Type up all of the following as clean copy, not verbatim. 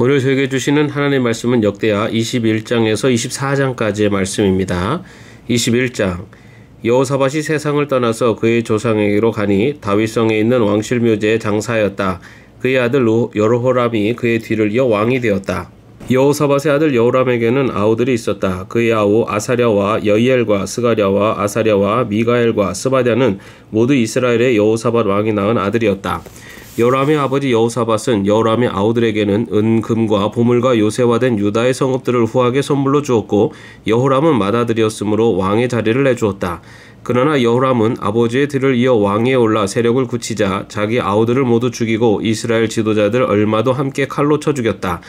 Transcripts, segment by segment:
오늘 저에게 주시는 하나님의 말씀은 역대하 21장에서 24장까지의 말씀입니다. 21장 여호사밧이 세상을 떠나서 그의 조상에게로 가니 다윗성에 있는 왕실 묘제에 장사하였다. 그의 아들 여로호람이 그의 뒤를 이어 왕이 되었다. 여호사밧의 아들 여호람에게는 아우들이 있었다. 그의 아우 아사랴와 여이엘과 스가랴와 아사랴와 미가엘과 스바랴는 모두 이스라엘의 여호사밧 왕이 낳은 아들이었다. 여호람의 아버지 여호사밧은 여호람의 아우들에게는 은, 금과 보물과 요새화된 유다의 성읍들을 후하게 선물로 주었고 여호람은 맏아들이었으므로 왕의 자리를 내주었다. 그러나 여호람은 아버지의 뒤를 이어 왕위에 올라 세력을 굳히자 자기 아우들을 모두 죽이고 이스라엘 지도자들 얼마도 함께 칼로 쳐 죽였다.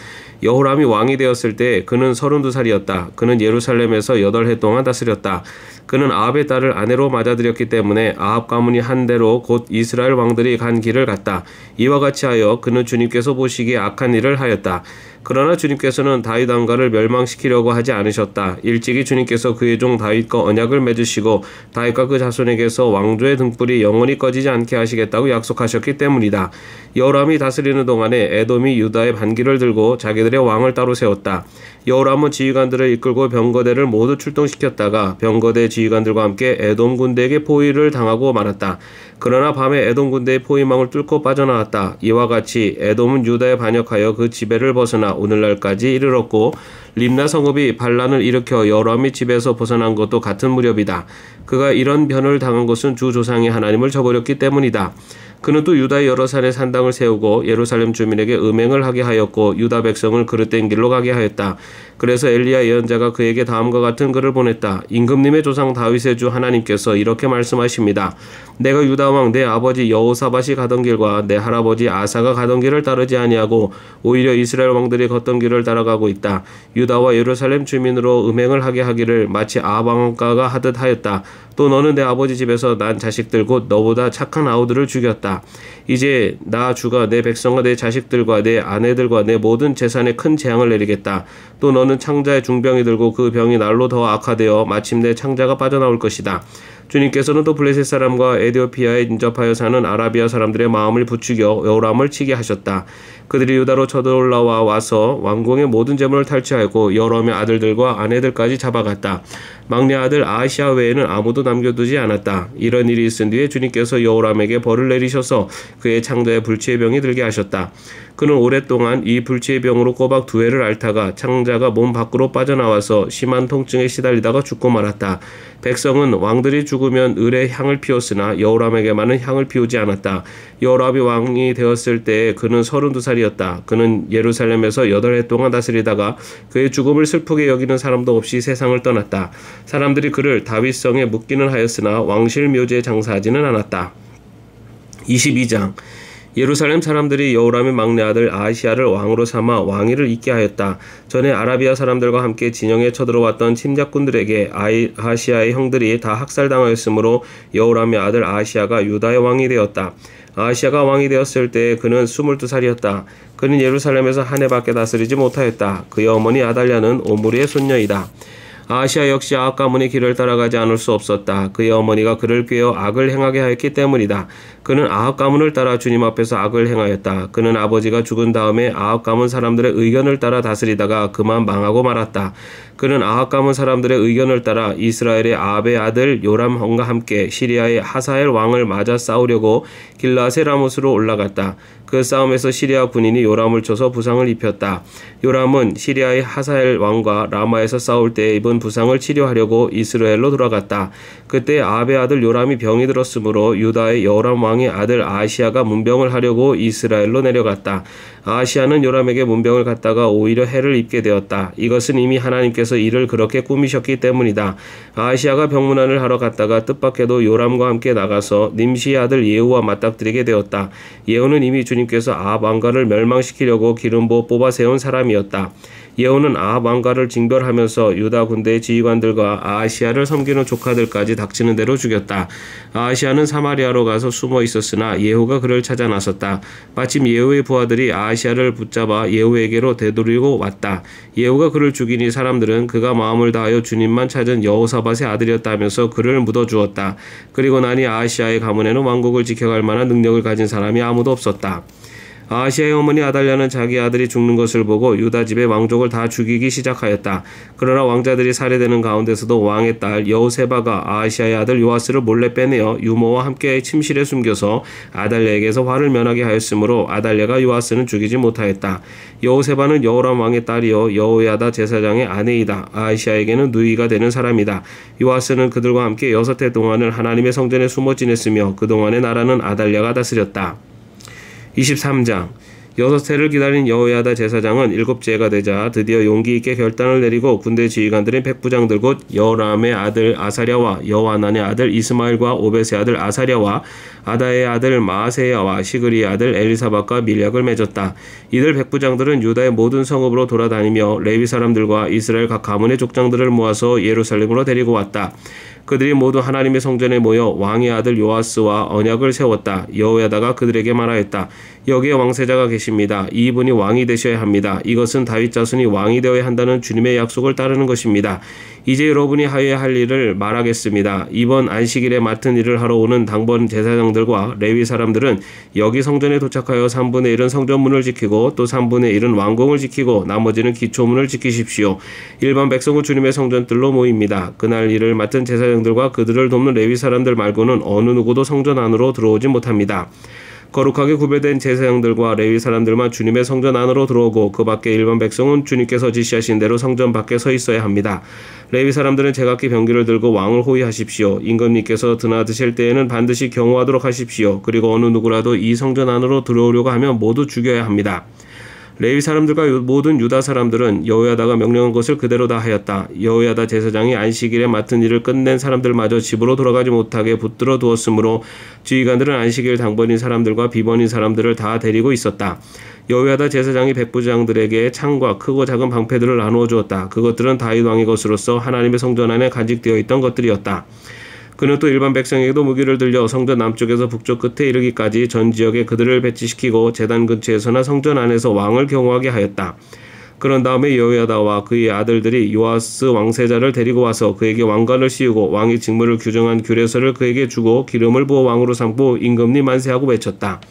여호람이 왕이 되었을 때 그는 32살이었다. 그는 예루살렘에서 8해 동안 다스렸다. 그는 아합의 딸을 아내로 맞아들였기 때문에 아합 가문이 한 대로 곧 이스라엘 왕들이 간 길을 갔다. 이와 같이 하여 그는 주님께서 보시기에 악한 일을 하였다. 그러나 주님께서는 다윗 왕가를 멸망시키려고 하지 않으셨다. 일찍이 주님께서 그의 종 다윗과 언약을 맺으시고 다윗과 그 자손에게서 왕조의 등불이 영원히 꺼지지 않게 하시겠다고 약속하셨기 때문이다. 여호람이 다스리는 동안에 에돔이 유다의 반기를 들고 자기들의 왕을 따로 세웠다. 여호람은 지휘관들을 이끌고 병거대를 모두 출동시켰다가 병거대 지휘관들과 함께 에돔 군대에게 포위를 당하고 말았다. 그러나 밤에 에돔 군대의 포위망을 뚫고 빠져나왔다. 이와 같이 에돔은 유다에 반역하여 그 지배를 벗어나 오늘날까지 이르렀고 림나 성읍이 반란을 일으켜 여호람이 집에서 벗어난 것도 같은 무렵이다. 그가 이런 변을 당한 것은 주 조상의 하나님을 저버렸기 때문이다. 그는 또 유다의 여러 산에 산당을 세우고 예루살렘 주민에게 음행을 하게 하였고 유다 백성을 그릇된 길로 가게 하였다. 그래서 엘리야 예언자가 그에게 다음과 같은 글을 보냈다. 임금님의 조상 다윗의 주 하나님께서 이렇게 말씀하십니다. 내가 유다 왕 내 아버지 여호사밧이 가던 길과 내 할아버지 아사가 가던 길을 따르지 아니하고 오히려 이스라엘 왕들이 걷던 길을 따라가고 있다. 유다와 예루살렘 주민으로 음행을 하게 하기를 마치 아합 왕가가 하듯 하였다. 또 너는 내 아버지 집에서 난 자식들 곧 너보다 착한 아우들을 죽였다. 이제 나 주가 내 백성과 내 자식들과 내 아내들과 내 모든 재산에 큰 재앙을 내리겠다. 또 너는 창자의 중병이 들고 그 병이 날로 더 악화되어 마침내 창자가 빠져나올 것이다. 주님께서는 또 블레셋 사람과 에디오피아에 인접하여 사는 아라비아 사람들의 마음을 부추겨 여호람을 치게 하셨다. 그들이 유다로 쳐들어올라와 와서 왕궁의 모든 재물을 탈취하였고 여호람의 아들들과 아내들까지 잡아갔다. 막내 아들 아하시아 외에는 아무도 남겨두지 않았다. 이런 일이 있은 뒤에 주님께서 여호람에게 벌을 내리셔서 그의 창자에 불치의 병이 들게 하셨다. 그는 오랫동안 이 불치의 병으로 꼬박 2해를 앓다가 창자가 몸 밖으로 빠져나와서 심한 통증에 시달리다가 죽고 말았다. 백성은 왕들이 죽으면 을에 향을 피웠으나 여호람에게만은 향을 피우지 않았다. 여호람이 왕이 되었을 때 그는 32살이었다. 그는 예루살렘에서 8해 동안 다스리다가 그의 죽음을 슬프게 여기는 사람도 없이 세상을 떠났다. 사람들이 그를 다윗성에 묻기는 하였으나 왕실 묘제에 장사하지는 않았다. 22장 예루살렘 사람들이 여호람의 막내 아들 아하시아를 왕으로 삼아 왕위를 잇게 하였다. 전에 아라비아 사람들과 함께 진영에 쳐들어왔던 침략군들에게 아하시아의 형들이 다 학살당하였으므로 여호람의 아들 아하시아가 유다의 왕이 되었다. 아하시아가 왕이 되었을 때 그는 22살이었다. 그는 예루살렘에서 한 해밖에 다스리지 못하였다. 그의 어머니 아달랴는 오므리의 손녀이다. 아하시아 역시 아합 가문의 길을 따라가지 않을 수 없었다. 그의 어머니가 그를 꾀어 악을 행하게 하였기 때문이다. 그는 아합 가문을 따라 주님 앞에서 악을 행하였다. 그는 아버지가 죽은 다음에 아합 가문 사람들의 의견을 따라 다스리다가 그만 망하고 말았다. 그는 아합 가문 사람들의 의견을 따라 이스라엘의 아합의 아들 요람과 함께 시리아의 하사엘 왕을 맞아 싸우려고 길라앗의 라못으로 올라갔다. 그 싸움에서 시리아 군인이 요람을 쳐서 부상을 입혔다. 요람은 시리아의 하사엘 왕과 라마에서 싸울 때 입은 부상을 치료하려고 이스라엘로 돌아갔다. 그때 아합의 아들 요람이 병이 들었으므로 유다의 여호람 왕의 아들 아하시아가 문병을 하려고 이스라엘로 내려갔다. 아하시아는 요람에게 문병을 갖다가 오히려 해를 입게 되었다. 이것은 이미 하나님께서 이를 그렇게 꾸미셨기 때문이다. 아하시아가 병문안을 하러 갔다가 뜻밖에도 요람과 함께 나가서 님시의 아들 예후와 맞닥뜨리게 되었다. 예후는 이미 주님께서 아합 왕가를 멸망시키려고 기름 부어 뽑아 세운 사람이었다. 예후는 아합 왕가를 징벌하면서 유다 군대의 지휘관들과 아하시아를 섬기는 조카들까지 닥치는 대로 죽였다. 아하시아는 사마리아로 가서 숨어 있었으나 예후가 그를 찾아 나섰다. 마침 예후의 부하들이 아하시아를 붙잡아 예후에게로 되돌리고 왔다. 예후가 그를 죽이니 사람들은 그가 마음을 다하여 주님만 찾은 여호사밧의 아들이었다면서 그를 묻어주었다. 그리고 나니 아하시아의 가문에는 왕국을 지켜갈 만한 능력을 가진 사람이 아무도 없었다. 아하시아의 어머니 아달랴는 자기 아들이 죽는 것을 보고 유다 집의 왕족을 다 죽이기 시작하였다. 그러나 왕자들이 살해되는 가운데서도 왕의 딸 여호세바가 아하시아의 아들 요아스를 몰래 빼내어 유모와 함께 침실에 숨겨서 아달랴에게서 화를 면하게 하였으므로 아달랴가 요아스는 죽이지 못하였다. 여호세바는 여호람 왕의 딸이요 여호야다 제사장의 아내이다. 아하시아에게는 누이가 되는 사람이다. 요아스는 그들과 함께 6해 동안을 하나님의 성전에 숨어 지냈으며 그동안의 나라는 아달랴가 다스렸다. 23장 6해를 기다린 여호야다 제사장은 7째가 되자 드디어 용기 있게 결단을 내리고 군대 지휘관들인 백부장들 곧 여람의 아들 아사랴와 여와난의 아들 이스마엘과 오벳의 아들 아사랴와 아다의 아들 마아세야와 시그리의 아들 엘리사박과 밀약을 맺었다. 이들 백부장들은 유다의 모든 성읍으로 돌아다니며 레위 사람들과 이스라엘 각 가문의 족장들을 모아서 예루살렘으로 데리고 왔다. 그들이 모두 하나님의 성전에 모여 왕의 아들 요아스와 언약을 세웠다. 여호야다가 그들에게 말하였다. 여기에 왕세자가 계십니다. 이분이 왕이 되셔야 합니다. 이것은 다윗 자손이 왕이 되어야 한다는 주님의 약속을 따르는 것입니다. 이제 여러분이 하여야 할 일을 말하겠습니다. 이번 안식일에 맡은 일을 하러 오는 당번 제사장들과 레위 사람들은 여기 성전에 도착하여 3분의 1은 성전문을 지키고 또 3분의 1은 왕궁을 지키고 나머지는 기초문을 지키십시오. 일반 백성은 주님의 성전들로 모입니다. 그날 일을 맡은 제사장들과 그들을 돕는 레위 사람들 말고는 어느 누구도 성전 안으로 들어오지 못합니다. 거룩하게 구별된 제사장들과 레위 사람들만 주님의 성전 안으로 들어오고 그 밖에 일반 백성은 주님께서 지시하신 대로 성전 밖에 서 있어야 합니다. 레위 사람들은 제각기 병기를 들고 왕을 호위하십시오. 임금님께서 드나드실 때에는 반드시 경호하도록 하십시오. 그리고 어느 누구라도 이 성전 안으로 들어오려고 하면 모두 죽여야 합니다. 레위 사람들과 모든 유다 사람들은 여호야다가 명령한 것을 그대로 다 하였다. 여호야다 제사장이 안식일에 맡은 일을 끝낸 사람들마저 집으로 돌아가지 못하게 붙들어 두었으므로 지휘관들은 안식일 당번인 사람들과 비번인 사람들을 다 데리고 있었다. 여호야다 제사장이 백부장들에게 창과 크고 작은 방패들을 나누어 주었다. 그것들은 다윗 왕의 것으로서 하나님의 성전 안에 간직되어 있던 것들이었다. 그는 또 일반 백성에게도 무기를 들려 성전 남쪽에서 북쪽 끝에 이르기까지 전 지역에 그들을 배치시키고 제단 근처에서나 성전 안에서 왕을 경호하게 하였다. 그런 다음에 여호야다와 그의 아들들이 요아스 왕세자를 데리고 와서 그에게 왕관을 씌우고 왕의 직무를 규정한 규례서를 그에게 주고 기름을 부어 왕으로 삼고 임금님 만세하고 외쳤다.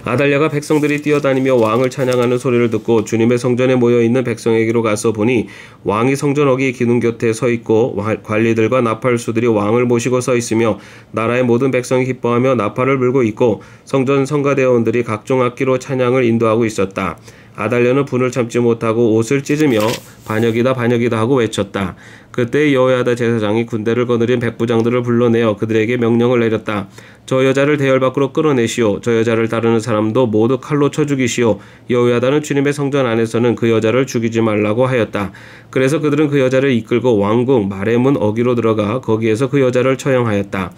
아달랴가 백성들이 뛰어다니며 왕을 찬양하는 소리를 듣고 주님의 성전에 모여있는 백성에게로 가서 보니 왕이 성전 어기 기둥 곁에 서 있고 관리들과 나팔수들이 왕을 모시고 서 있으며 나라의 모든 백성이 기뻐하며 나팔을 불고 있고 성전 성가대원들이 각종 악기로 찬양을 인도하고 있었다. 아달랴는 분을 참지 못하고 옷을 찢으며 반역이다 반역이다 하고 외쳤다. 그때 여호야다 제사장이 군대를 거느린 백부장들을 불러내어 그들에게 명령을 내렸다. 저 여자를 대열 밖으로 끌어내시오. 저 여자를 따르는 사람도 모두 칼로 쳐 죽이시오. 여호야다는 주님의 성전 안에서는 그 여자를 죽이지 말라고 하였다. 그래서 그들은 그 여자를 이끌고 왕궁 마레 문 어기로 들어가 거기에서 그 여자를 처형하였다.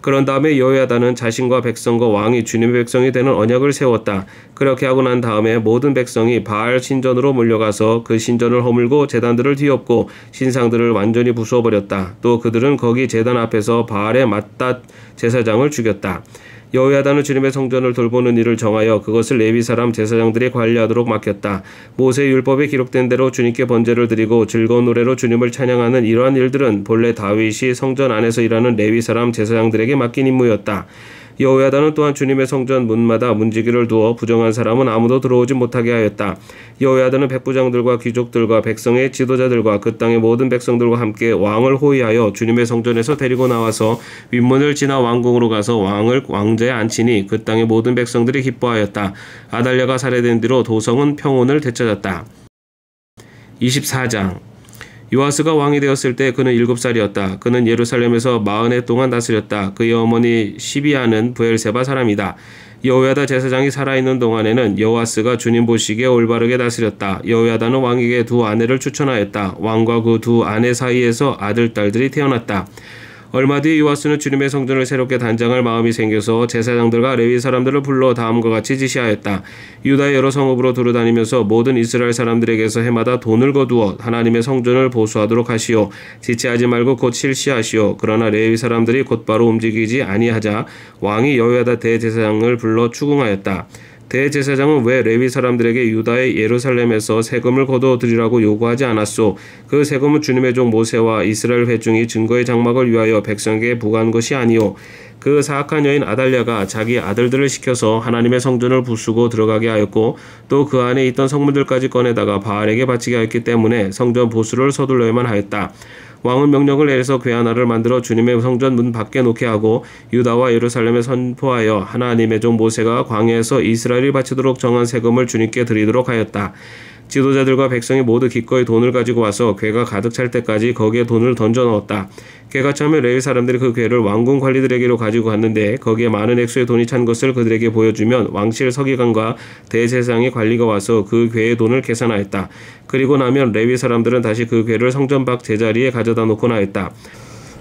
그런 다음에 여호야다는 자신과 백성과 왕이 주님의 백성이 되는 언약을 세웠다. 그렇게 하고 난 다음에 모든 백성이 바알 신전으로 몰려가서 그 신전을 허물고 제단들을 뒤엎고 신상들을 완전히 부수어버렸다. 또 그들은 거기 제단 앞에서 바알의 맏닷 제사장을 죽였다. 여호야다는 주님의 성전을 돌보는 일을 정하여 그것을 레위 사람 제사장들이 관리하도록 맡겼다. 모세의 율법에 기록된 대로 주님께 번제를 드리고 즐거운 노래로 주님을 찬양하는 이러한 일들은 본래 다윗이 성전 안에서 일하는 레위 사람 제사장들에게 맡긴 임무였다. 여호야다는 또한 주님의 성전 문마다 문지기를 두어 부정한 사람은 아무도 들어오지 못하게 하였다. 여호야다는 백부장들과 귀족들과 백성의 지도자들과 그 땅의 모든 백성들과 함께 왕을 호위하여 주님의 성전에서 데리고 나와서 윗문을 지나 왕궁으로 가서 왕을 왕좌에 앉히니 그 땅의 모든 백성들이 기뻐하였다. 아달랴가 살해된 뒤로 도성은 평온을 되찾았다. 24장 요아스가 왕이 되었을 때 그는 7살이었다. 그는 예루살렘에서 40해 동안 다스렸다. 그의 어머니 시비아는 브엘세바 사람이다. 여호야다 제사장이 살아있는 동안에는 요아스가 주님 보시기에 올바르게 다스렸다. 여호야다는 왕에게 2 아내를 추천하였다. 왕과 그 2 아내 사이에서 아들, 딸들이 태어났다. 얼마 뒤에 요아스는 주님의 성전을 새롭게 단장할 마음이 생겨서 제사장들과 레위 사람들을 불러 다음과 같이 지시하였다. 유다의 여러 성읍으로 두루다니면서 모든 이스라엘 사람들에게서 해마다 돈을 거두어 하나님의 성전을 보수하도록 하시오. 지체하지 말고 곧 실시하시오. 그러나 레위 사람들이 곧바로 움직이지 아니하자 왕이 여호야다 대제사장을 불러 추궁하였다. 대제사장은 왜 레위 사람들에게 유다의 예루살렘에서 세금을 거두어들이라고 요구하지 않았소? 그 세금은 주님의 종 모세와 이스라엘 회중이 증거의 장막을 위하여 백성에게 부과한 것이 아니오. 그 사악한 여인 아달랴가 자기 아들들을 시켜서 하나님의 성전을 부수고 들어가게 하였고 또 그 안에 있던 성물들까지 꺼내다가 바알에게 바치게 하였기 때문에 성전 보수를 서둘러야만 하였다. 왕은 명령을 내려서 궤 하나를 만들어 주님의 성전 문 밖에 놓게 하고 유다와 예루살렘에 선포하여 하나님의 종 모세가 광야에서 이스라엘이 바치도록 정한 세금을 주님께 드리도록 하였다. 지도자들과 백성이 모두 기꺼이 돈을 가지고 와서 궤가 가득 찰 때까지 거기에 돈을 던져 넣었다. 궤가 차면 레위 사람들이 그 궤를 왕궁 관리들에게로 가지고 갔는데 거기에 많은 액수의 돈이 찬 것을 그들에게 보여주면 왕실 서기관과 대제사장의 관리가 와서 그 궤의 돈을 계산하였다. 그리고 나면 레위 사람들은 다시 그 궤를 성전 밖 제자리에 가져다 놓곤 하였다.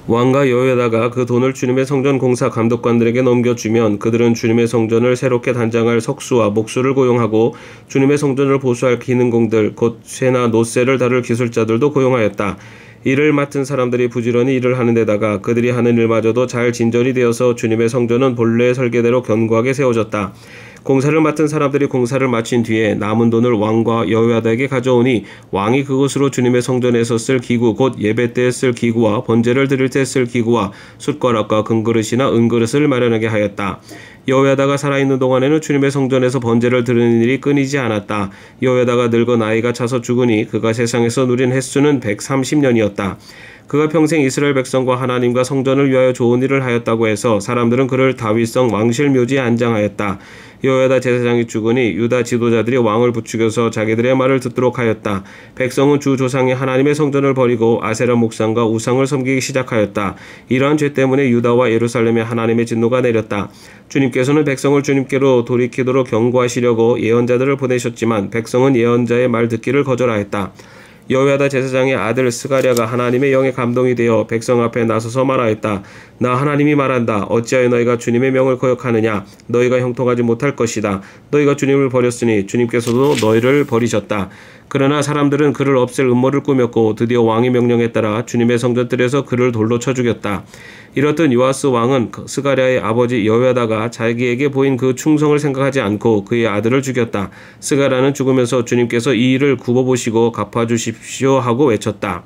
왕과 여호야다가 그 돈을 주님의 성전 공사 감독관들에게 넘겨주면 그들은 주님의 성전을 새롭게 단장할 석수와 목수를 고용하고 주님의 성전을 보수할 기능공들 곧 쇠나 노쇠를 다룰 기술자들도 고용하였다. 일을 맡은 사람들이 부지런히 일을 하는 데다가 그들이 하는 일마저도 잘 진전이 되어서 주님의 성전은 본래의 설계대로 견고하게 세워졌다. 공사를 맡은 사람들이 공사를 마친 뒤에 남은 돈을 왕과 여호야다에게 가져오니 왕이 그것으로 주님의 성전에서 쓸 기구 곧 예배 때 쓸 기구와 번제를 드릴 때 쓸 기구와 숫가락과 금그릇이나 은그릇을 마련하게 하였다. 여호야다가 살아있는 동안에는 주님의 성전에서 번제를 드리는 일이 끊이지 않았다. 여호야다가 늙어 나이가 차서 죽으니 그가 세상에서 누린 횟수는 130년이었다. 그가 평생 이스라엘 백성과 하나님과 성전을 위하여 좋은 일을 하였다고 해서 사람들은 그를 다윗성 왕실 묘지에 안장하였다. 여호야다 제사장이 죽으니 유다 지도자들이 왕을 부추겨서 자기들의 말을 듣도록 하였다. 백성은 주 조상의 하나님의 성전을 버리고 아세라 목상과 우상을 섬기기 시작하였다. 이러한 죄 때문에 유다와 예루살렘에 하나님의 진노가 내렸다. 주님께서는 백성을 주님께로 돌이키도록 경고하시려고 예언자들을 보내셨지만 백성은 예언자의 말 듣기를 거절하였다. 여호야다 제사장의 아들 스가랴가 하나님의 영에 감동이 되어 백성 앞에 나서서 말하였다. 나 하나님이 말한다. 어찌하여 너희가 주님의 명을 거역하느냐? 너희가 형통하지 못할 것이다. 너희가 주님을 버렸으니 주님께서도 너희를 버리셨다. 그러나 사람들은 그를 없앨 음모를 꾸몄고 드디어 왕의 명령에 따라 주님의 성전뜰에서 그를 돌로 쳐 죽였다. 이렇듯 요아스 왕은 스가랴의 아버지 여호야다가 자기에게 보인 그 충성을 생각하지 않고 그의 아들을 죽였다. 스가랴는 죽으면서 주님께서 이 일을 굽어보시고 갚아주십시오 하고 외쳤다.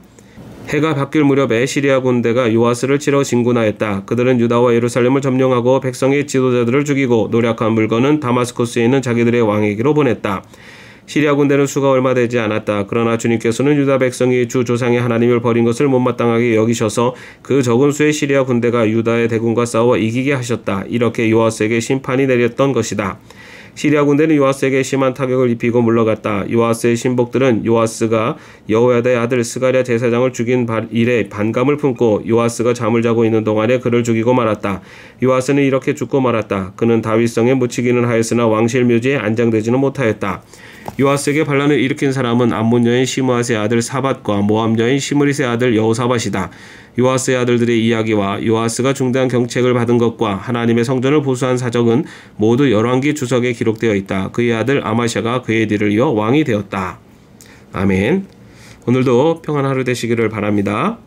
해가 바뀔 무렵에 시리아 군대가 요아스를 치러 진군하였다. 그들은 유다와 예루살렘을 점령하고 백성의 지도자들을 죽이고 노력한 물건은 다마스코스에 있는 자기들의 왕에게로 보냈다. 시리아 군대는 수가 얼마 되지 않았다. 그러나 주님께서는 유다 백성이 주 조상의 하나님을 버린 것을 못마땅하게 여기셔서 그 적은 수의 시리아 군대가 유다의 대군과 싸워 이기게 하셨다. 이렇게 요아스에게 심판이 내렸던 것이다. 시리아 군대는 요아스에게 심한 타격을 입히고 물러갔다. 요아스의 신복들은 요아스가 여호야다의 아들 스가랴 제사장을 죽인 일에 반감을 품고 요아스가 잠을 자고 있는 동안에 그를 죽이고 말았다. 요아스는 이렇게 죽고 말았다. 그는 다윗성에 묻히기는 하였으나 왕실 묘지에 안장되지는 못하였다. 요아스에게 반란을 일으킨 사람은 암몬 여인 시므앗의 아들 사밧과 모압 여인 시므릿의 아들 여호사밧이다. 요아스의 아들들의 이야기와 요아스가 중대한 경책을 받은 것과 하나님의 성전을 보수한 사적은 모두 열왕기 주석에 기록되어 있다. 그의 아들 아마샤가 그의 뒤를 이어 왕이 되었다. 아멘. 오늘도 평안한 하루 되시기를 바랍니다.